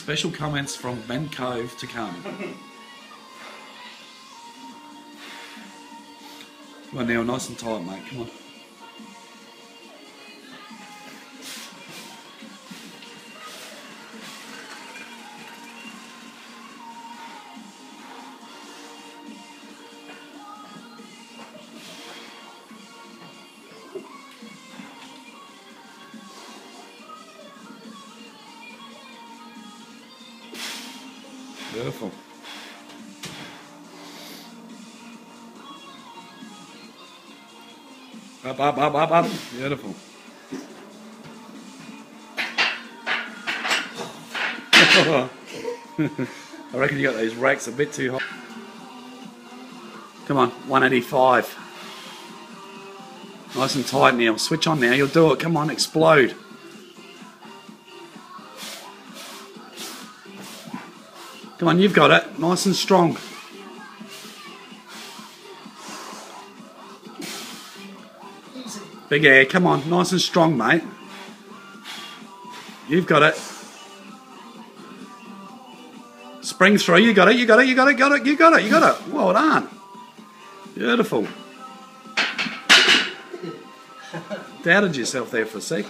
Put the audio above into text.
Special comments from Ben Cove to come. Come on now, nice and tight, mate. Come on. Beautiful. Up. Beautiful. I reckon you got these racks a bit too hot. Come on, 185. Nice and tight, Neil. Switch on now, you'll do it. Come on, explode. Come on, you've got it. Nice and strong. Big air, come on. Nice and strong, mate. You've got it. Spring through. You got it. You got it. You got it. Got it. You got it. You got it. Well done. Beautiful. Doubted yourself there for a sec.